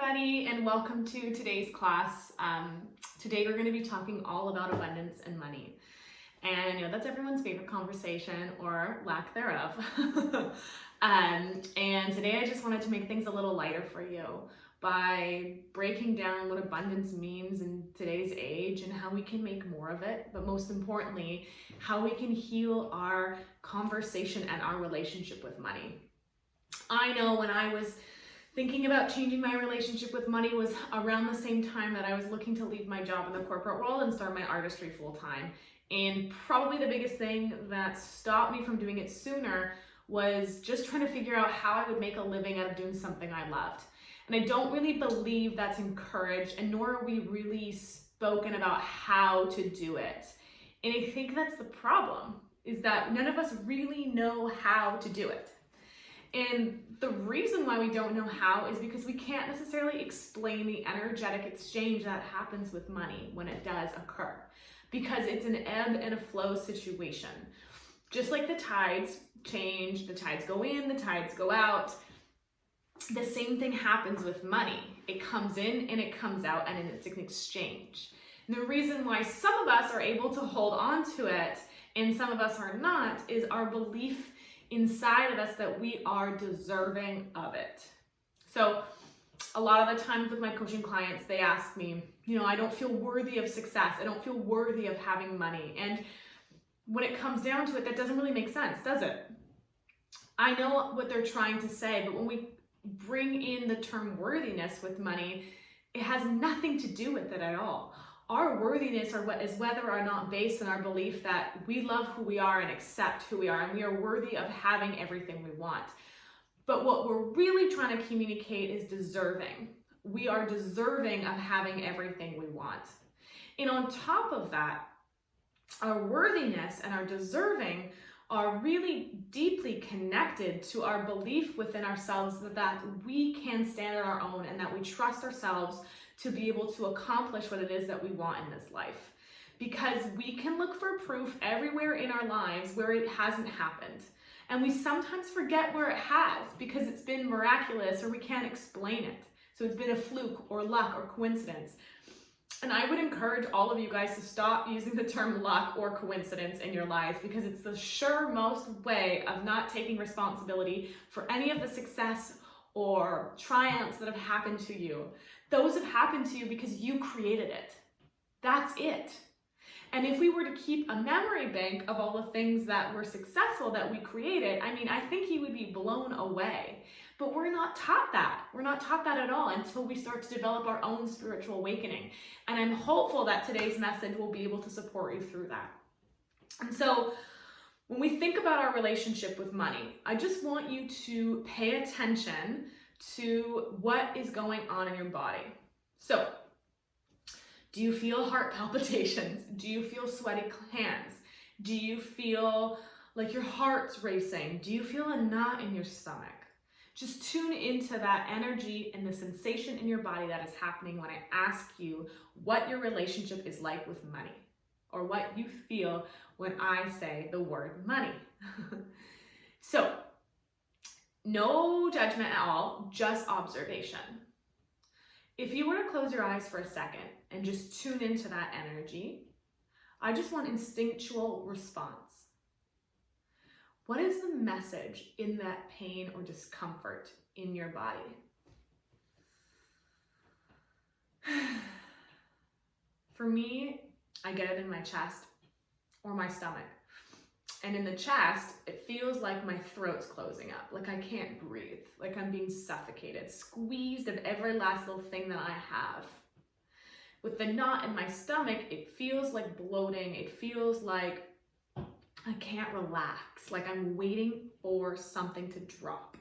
everybody, and welcome to today's class. Today we're going to be talking all about abundance and money. And that's everyone's favorite conversation, or lack thereof. And today I just wanted to make things a little lighter for you by breaking down what abundance means in today's age and how we can make more of it, but most importantly, how we can heal our conversation and our relationship with money. I know when I was thinking about changing my relationship with money was around the same time that I was looking to leave my job in the corporate world and start my artistry full time. And probably the biggest thing that stopped me from doing it sooner was just trying to figure out how I would make a living out of doing something I loved. And I don't really believe that's encouraged, and nor are we really spoken about how to do it. And I think that's the problem, is that none of us really know how to do it. And the reason why we don't know how is because we can't necessarily explain the energetic exchange that happens with money when it does occur, because it's an ebb and a flow situation. Just like the tides change, the tides go in, the tides go out, the same thing happens with money. It comes in and it comes out, and it's an exchange. And the reason why some of us are able to hold on to it and some of us are not is our belief inside of us that we are deserving of it. So a lot of the times with my coaching clients, they ask me, I don't feel worthy of success. I don't feel worthy of having money. And when it comes down to it, that doesn't really make sense, does it? I know what they're trying to say, but when we bring in the term worthiness with money, it has nothing to do with it at all. Our worthiness is whether or not based on our belief that we love who we are and accept who we are, and we are worthy of having everything we want. But what we're really trying to communicate is deserving. We are deserving of having everything we want. And on top of that, our worthiness and our deserving are really deeply connected to our belief within ourselves that we can stand on our own and that we trust ourselves to be able to accomplish what it is that we want in this life. Because we can look for proof everywhere in our lives where it hasn't happened. And we sometimes forget where it has because it's been miraculous or we can't explain it. So it's been a fluke or luck or coincidence. And I would encourage all of you guys to stop using the term luck or coincidence in your lives, because it's the sure most way of not taking responsibility for any of the success or triumphs that have happened to you. Those have happened to you because you created it. That's it. And if we were to keep a memory bank of all the things that were successful that we created, I think you would be blown away. But we're not taught that. We're not taught that at all until we start to develop our own spiritual awakening. And I'm hopeful that today's message will be able to support you through that. And so when we think about our relationship with money, I just want you to pay attention to what is going on in your body. So, do you feel heart palpitations? Do you feel sweaty hands? Do you feel like your heart's racing? Do you feel a knot in your stomach? Just tune into that energy and the sensation in your body that is happening when I ask you what your relationship is like with money, or what you feel when I say the word money. So, no judgment at all, just observation. If you were to close your eyes for a second and just tune into that energy, I just want instinctual response. What is the message in that pain or discomfort in your body? For me, I get it in my chest or my stomach. And in the chest, it feels like my throat's closing up, like I can't breathe, like I'm being suffocated, squeezed of every last little thing that I have. With the knot in my stomach, it feels like bloating. It feels like I can't relax, like I'm waiting for something to drop.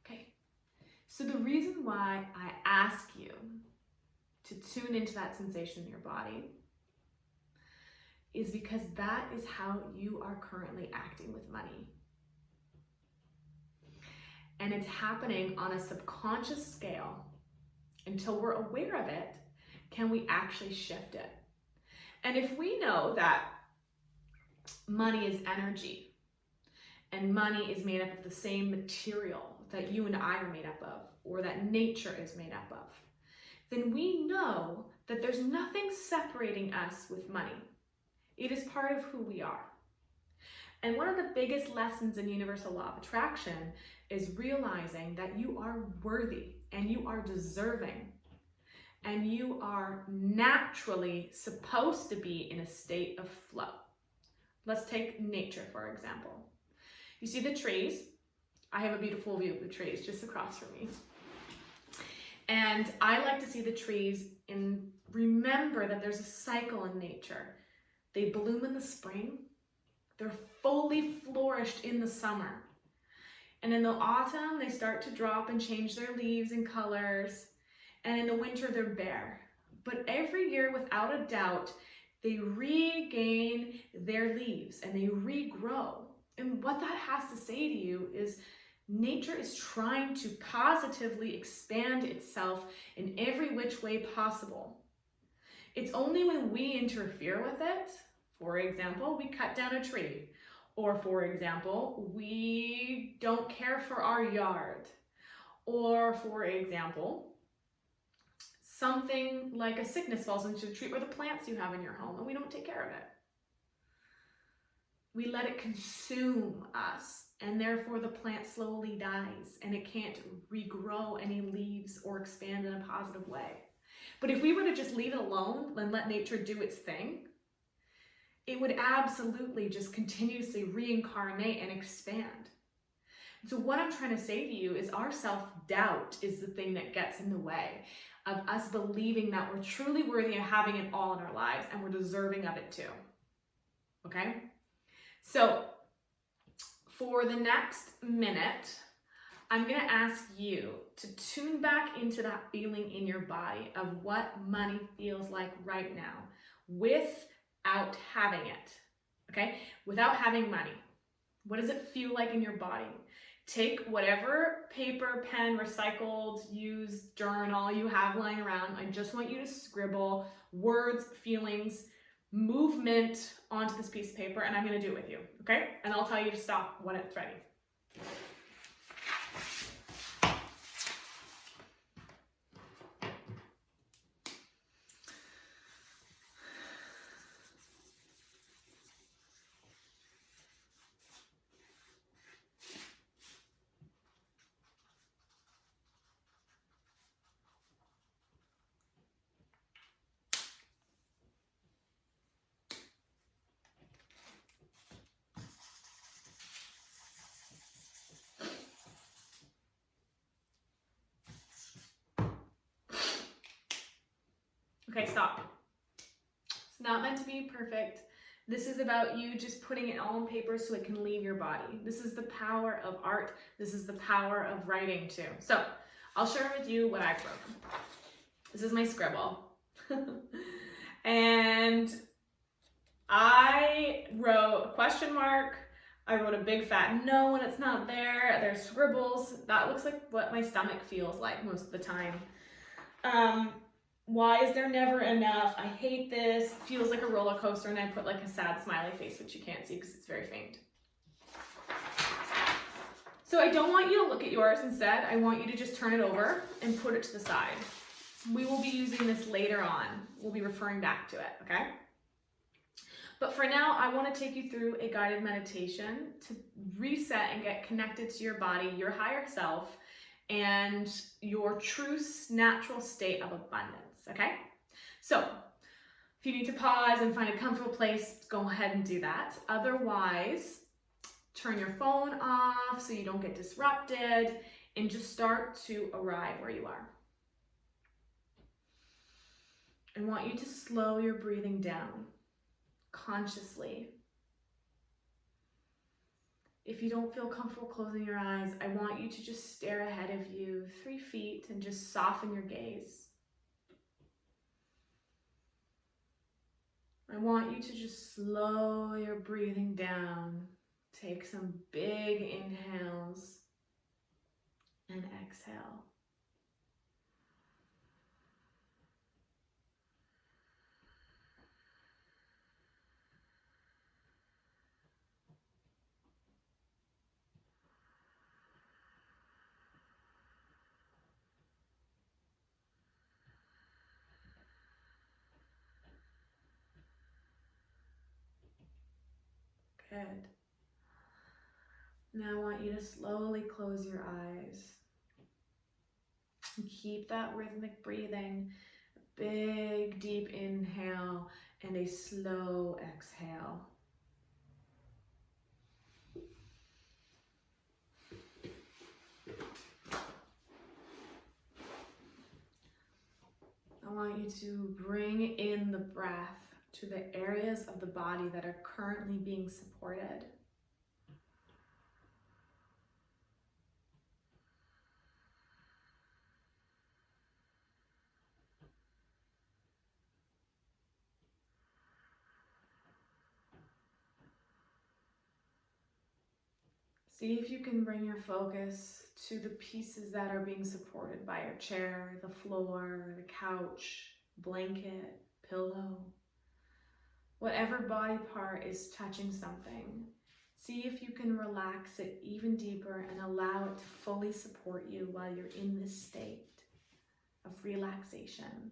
Okay, so the reason why I ask you to tune into that sensation in your body is because that is how you are currently acting with money. And it's happening on a subconscious scale. Until we're aware of it, can we actually shift it? And if we know that money is energy, and money is made up of the same material that you and I are made up of, or that nature is made up of, then we know that there's nothing separating us with money. It is part of who we are. And one of the biggest lessons in universal law of attraction is realizing that you are worthy and you are deserving and you are naturally supposed to be in a state of flow. Let's take nature, for example. You see the trees? I have a beautiful view of the trees just across from me. And I like to see the trees and remember that there's a cycle in nature. They bloom in the spring. They're fully flourished in the summer. And in the autumn, they start to drop and change their leaves and colors. And in the winter, they're bare. But every year, without a doubt, they regain their leaves and they regrow. And what that has to say to you is nature is trying to positively expand itself in every which way possible. It's only when we interfere with it, for example, we cut down a tree, or for example, we don't care for our yard, or for example, something like a sickness falls into the tree or the plants you have in your home and we don't take care of it. We let it consume us, and therefore the plant slowly dies and it can't regrow any leaves or expand in a positive way. But if we were to just leave it alone and let nature do its thing, it would absolutely just continuously reincarnate and expand. So what I'm trying to say to you is our self-doubt is the thing that gets in the way of us believing that we're truly worthy of having it all in our lives and we're deserving of it too. Okay? So for the next minute, I'm going to ask you to tune back into that feeling in your body of what money feels like right now without having it. Okay? Without having money. What does it feel like in your body? Take whatever paper, pen, recycled, used journal you have lying around. I just want you to scribble words, feelings, movement onto this piece of paper, and I'm going to do it with you, okay? And I'll tell you to stop when it's ready. Okay, stop. It's not meant to be perfect. This is about you just putting it all on paper so it can leave your body. This is the power of art. This is the power of writing too. So I'll share with you what I wrote. This is my scribble. And I wrote a question mark. I wrote a big fat no and it's not there. There's scribbles. That looks like what my stomach feels like most of the time. Why is there never enough? I hate this. Feels like a roller coaster, and I put like a sad smiley face, which you can't see because it's very faint. So I don't want you to look at yours. Instead, I want you to just turn it over and put it to the side. We will be using this later on. We'll be referring back to it, okay? But for now, I want to take you through a guided meditation to reset and get connected to your body, your higher self, and your true natural state of abundance. Okay, so if you need to pause and find a comfortable place, go ahead and do that. Otherwise, turn your phone off so you don't get disrupted and just start to arrive where you are. I want you to slow your breathing down consciously. If you don't feel comfortable closing your eyes, I want you to just stare ahead of you 3 feet and just soften your gaze. I want you to just slow your breathing down. Take some big inhales and exhale. Good. Now I want you to slowly close your eyes. Keep that rhythmic breathing. Big, deep inhale and a slow exhale. I want you to bring in the breath to the areas of the body that are currently being supported. See if you can bring your focus to the pieces that are being supported by your chair, the floor, the couch, blanket, pillow. Whatever body part is touching something, see if you can relax it even deeper and allow it to fully support you while you're in this state of relaxation.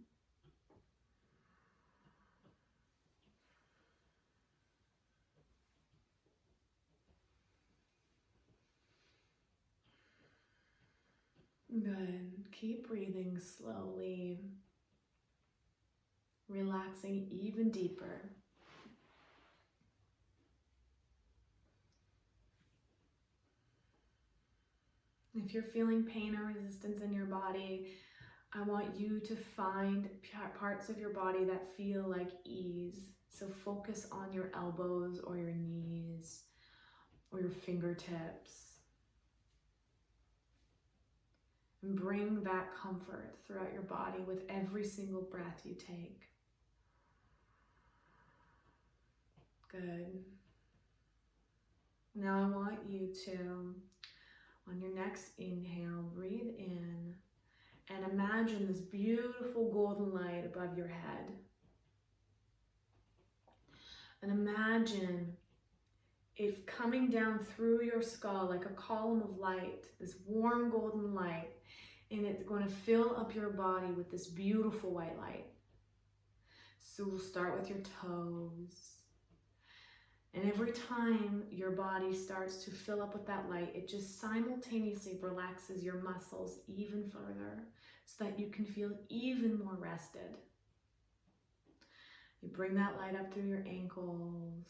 Good. Keep breathing slowly, relaxing even deeper. If you're feeling pain or resistance in your body, I want you to find parts of your body that feel like ease. So focus on your elbows or your knees or your fingertips. And bring that comfort throughout your body with every single breath you take. Good. Now I want you to, on your next inhale, breathe in and imagine this beautiful golden light above your head. And imagine it coming down through your skull like a column of light, this warm golden light, and it's going to fill up your body with this beautiful white light. So we'll start with your toes. And every time your body starts to fill up with that light, it just simultaneously relaxes your muscles even further so that you can feel even more rested. You bring that light up through your ankles.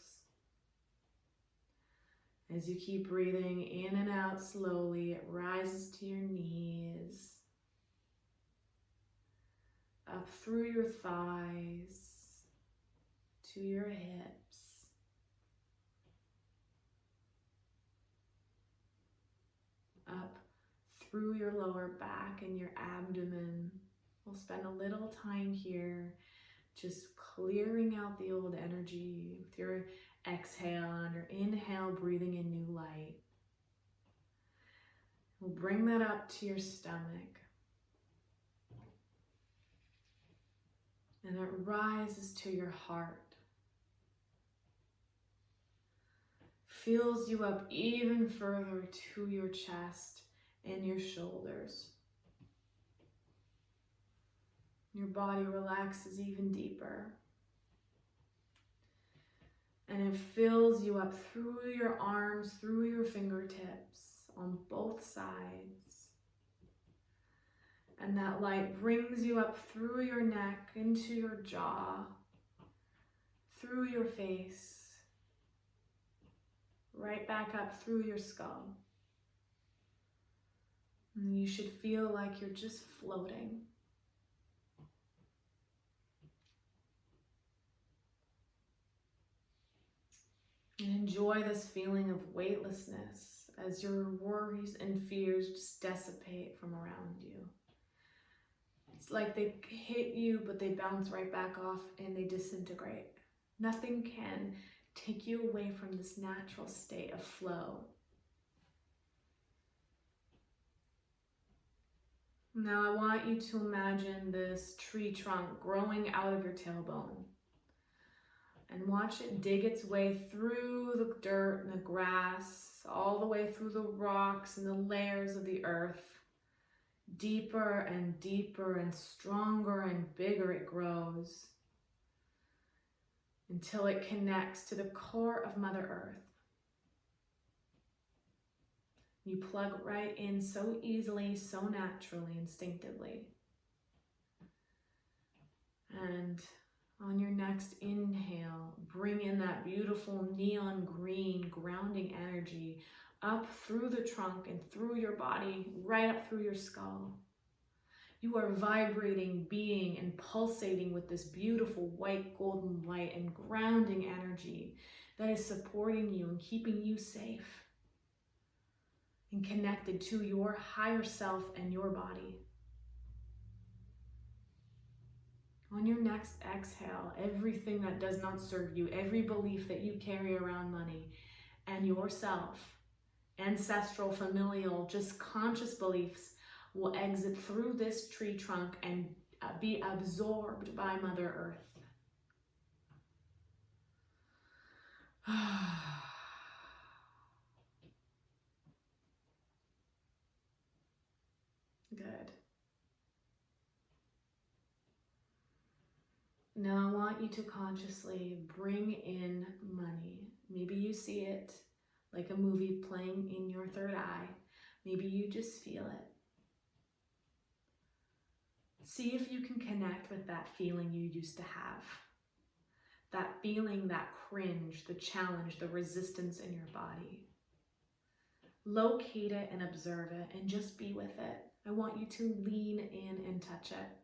As you keep breathing in and out slowly, it rises to your knees, up through your thighs, to your hips, up through your lower back and your abdomen. We'll spend a little time here just clearing out the old energy with your exhale and your inhale, breathing in new light. We'll bring that up to your stomach. And it rises to your heart. Fills you up even further to your chest and your shoulders. Your body relaxes even deeper. And it fills you up through your arms, through your fingertips, on both sides. And that light brings you up through your neck, into your jaw, through your face, right back up through your skull. And you should feel like you're just floating. And enjoy this feeling of weightlessness as your worries and fears just dissipate from around you. It's like they hit you, but they bounce right back off and they disintegrate. Nothing can take you away from this natural state of flow. Now I want you to imagine this tree trunk growing out of your tailbone. And watch it dig its way through the dirt and the grass, all the way through the rocks and the layers of the earth. Deeper and deeper and stronger and bigger it grows until it connects to the core of Mother Earth. You plug right in so easily, so naturally, instinctively. And on your next inhale, bring in that beautiful neon green grounding energy up through the trunk and through your body, right up through your skull. You are vibrating, being, and pulsating with this beautiful white golden light and grounding energy that is supporting you and keeping you safe and connected to your higher self and your body. On your next exhale, everything that does not serve you, every belief that you carry around money and yourself, ancestral, familial, just conscious beliefs, will exit through this tree trunk and be absorbed by Mother Earth. Good. Now I want you to consciously bring in money. Maybe you see it like a movie playing in your third eye. Maybe you just feel it. See if you can connect with that feeling you used to have. That feeling, that cringe, the challenge, the resistance in your body. Locate it and observe it and just be with it. I want you to lean in and touch it.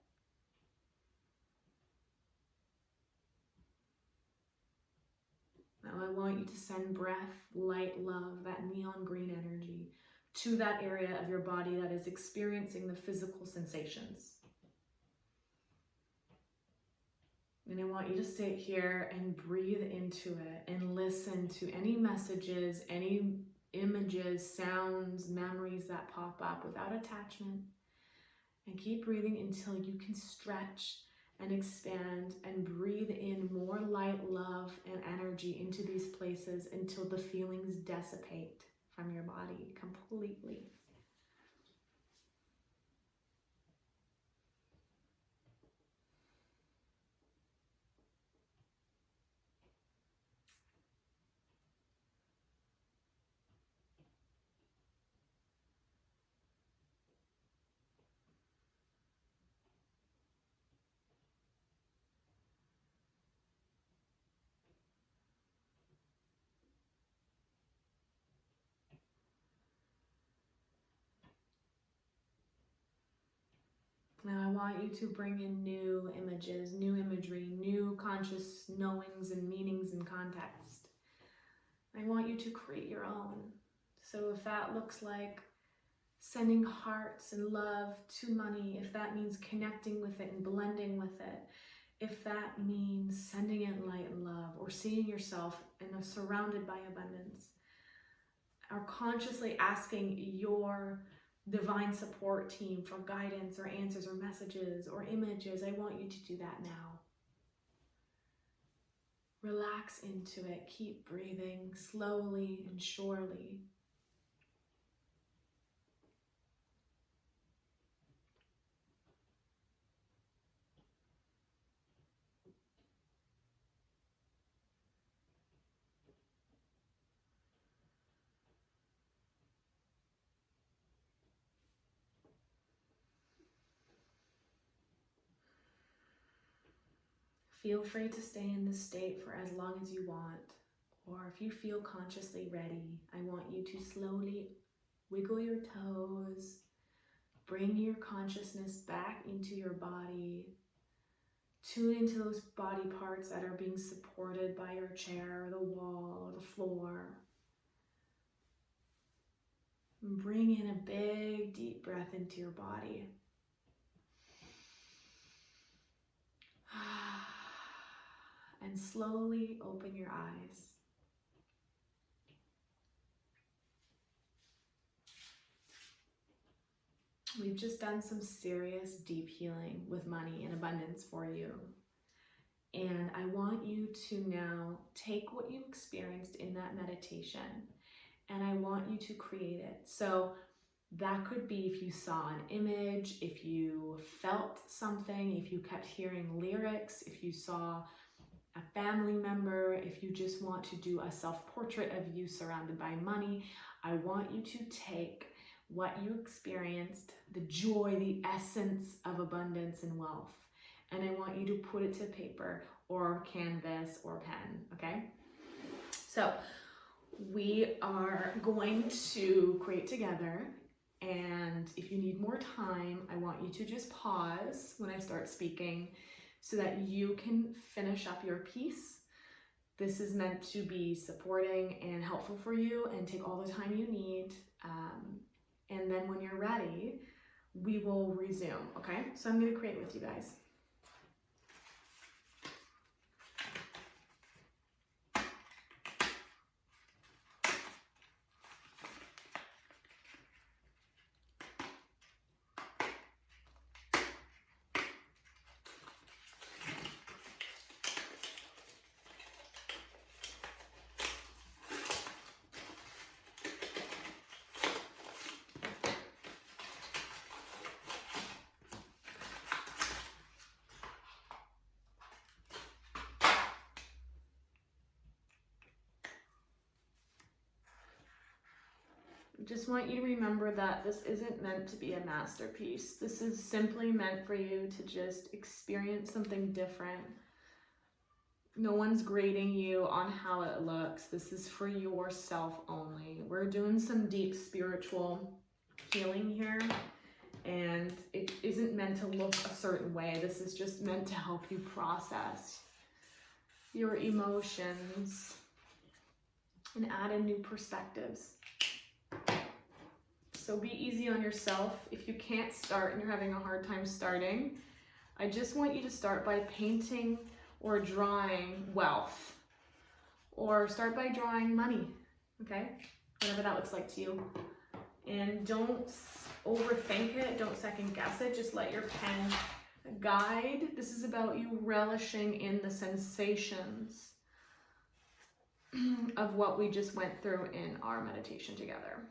Now I want you to send breath, light, love, that neon green energy to that area of your body that is experiencing the physical sensations. And I want you to sit here and breathe into it and listen to any messages, any images, sounds, memories that pop up without attachment. And keep breathing until you can stretch and expand and breathe in more light, love, and energy into these places until the feelings dissipate from your body completely. Now I want you to bring in new images, new imagery, new conscious knowings and meanings and context. I want you to create your own. So if that looks like sending hearts and love to money, if that means connecting with it and blending with it, if that means sending it light and love, or seeing yourself surrounded by abundance, or consciously asking your divine support team for guidance or answers or messages or images, I want you to do that now. Relax into it. Keep breathing slowly and surely. Feel free to stay in this state for as long as you want, or if you feel consciously ready, I want you to slowly wiggle your toes, bring your consciousness back into your body, tune into those body parts that are being supported by your chair, or the wall, or the floor. And bring in a big, deep breath into your body. And slowly open your eyes. We've just done some serious deep healing with money and abundance for you. And I want you to now take what you experienced in that meditation and I want you to create it. So that could be if you saw an image, if you felt something, if you kept hearing lyrics, if you saw a family member, if you just want to do a self-portrait of you surrounded by money. I want you to take what you experienced, the joy, the essence of abundance and wealth, and I want you to put it to paper or canvas or pen, okay? So we are going to create together, and if you need more time, I want you to just pause when I start speaking so that you can finish up your piece. This is meant to be supporting and helpful for you and take all the time you need. And then when you're ready, we will resume, okay? So I'm gonna create with you guys. Just want you to remember that this isn't meant to be a masterpiece. This is simply meant for you to just experience something different. No one's grading you on how it looks. This is for yourself only. We're doing some deep spiritual healing here, and it isn't meant to look a certain way. This is just meant to help you process your emotions and add in new perspectives. So be easy on yourself. If you can't start and you're having a hard time starting, I just want you to start by painting or drawing wealth, or start by drawing money, okay? Whatever that looks like to you. And don't overthink it, don't second guess it, just let your pen guide. This is about you relishing in the sensations of what we just went through in our meditation together.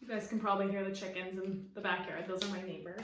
You guys can probably hear the chickens in the backyard. Those are my neighbors.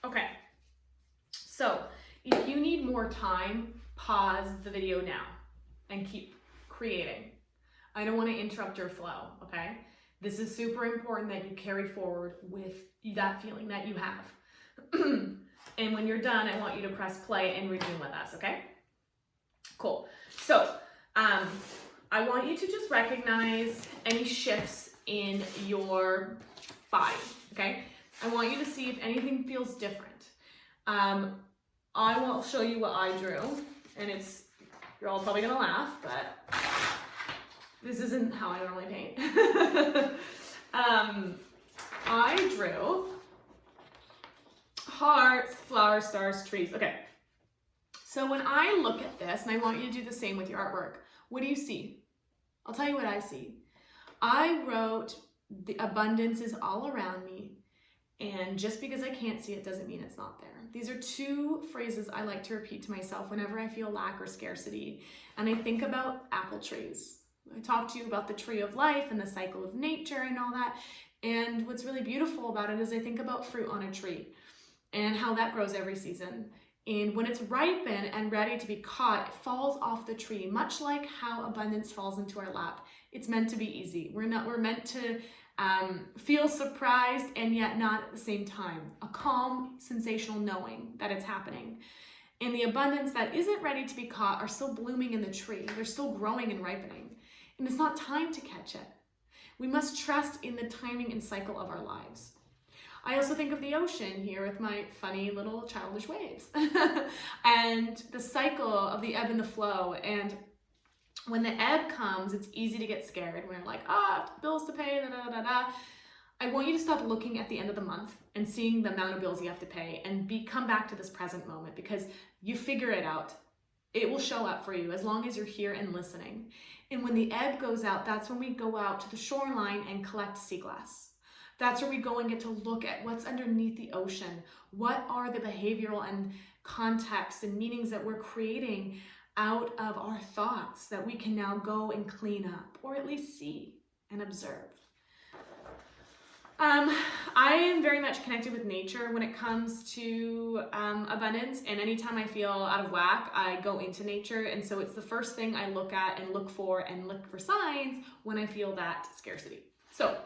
Okay, so if you need more time, pause the video now and keep creating. I don't want to interrupt your flow, okay? This is super important that you carry forward with that feeling that you have. And when you're done, I want you to press play and resume with us, okay? Cool. So I want you to just recognize any shifts in your body, okay? I want you to see if anything feels different. I will show you what I drew, and you're all probably gonna laugh, but this isn't how I normally paint. I drew hearts, flowers, stars, trees. Okay, so when I look at this, and I want you to do the same with your artwork, what do you see? I'll tell you what I see. I wrote, the abundance is all around me, and just because I can't see it doesn't mean it's not there. These are two phrases I like to repeat to myself whenever I feel lack or scarcity, and I think about apple trees. I talked to you about the tree of life and the cycle of nature and all that, and what's really beautiful about it is I think about fruit on a tree and how that grows every season. And when it's ripened and ready to be caught, it falls off the tree, much like how abundance falls into our lap. It's meant to be easy. We're meant to feel surprised and yet not at the same time. A calm, sensational knowing that it's happening. And the abundance that isn't ready to be caught are still blooming in the tree. They're still growing and ripening. And it's not time to catch it. We must trust in the timing and cycle of our lives. I also think of the ocean here with my funny little childish waves and the cycle of the ebb and the flow. And when the ebb comes, it's easy to get scared when you're like, bills to pay, da, da, da, da. I want you to stop looking at the end of the month and seeing the amount of bills you have to pay and come back to this present moment, because you figure it out. It will show up for you as long as you're here and listening. And when the ebb goes out, that's when we go out to the shoreline and collect sea glass. That's where we go and get to look at what's underneath the ocean. What are the behavioral and context and meanings that we're creating out of our thoughts that we can now go and clean up, or at least see and observe. I am very much connected with nature when it comes to abundance, and anytime I feel out of whack, I go into nature, and so it's the first thing I look at and look for signs when I feel that scarcity. So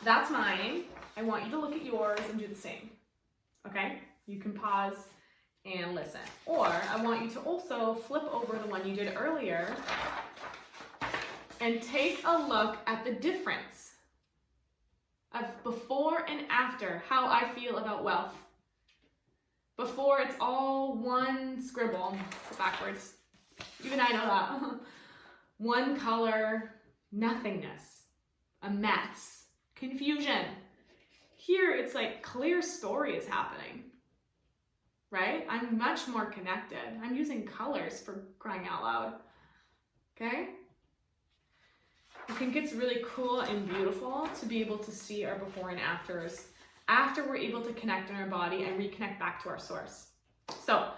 that's mine. I want you to look at yours and do the same, okay? You can pause and listen. Or I want you to also flip over the one you did earlier and take a look at the difference of before and after, how I feel about wealth. Before, it's all one scribble. It's backwards. Even I know that. One color, nothingness, a mess, confusion. Here, it's like clear story is happening, right? I'm much more connected. I'm using colors for crying out loud, okay? I think it's really cool and beautiful to be able to see our before and afters after we're able to connect in our body and reconnect back to our source. So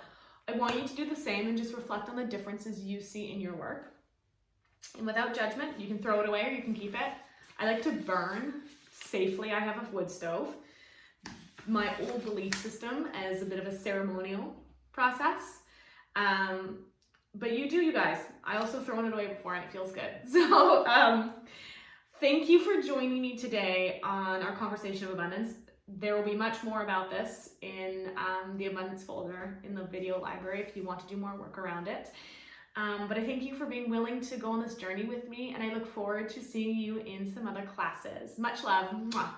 I want you to do the same and just reflect on the differences you see in your work. And without judgment, you can throw it away or you can keep it. I like to burn safely. I have a wood stove. My old belief system as a bit of a ceremonial process. But you guys. I also thrown it away before and it feels good. So thank you for joining me today on our conversation of abundance. There will be much more about this in the abundance folder in the video library if you want to do more work around it. But I thank you for being willing to go on this journey with me, and I look forward to seeing you in some other classes. Much love. Mwah.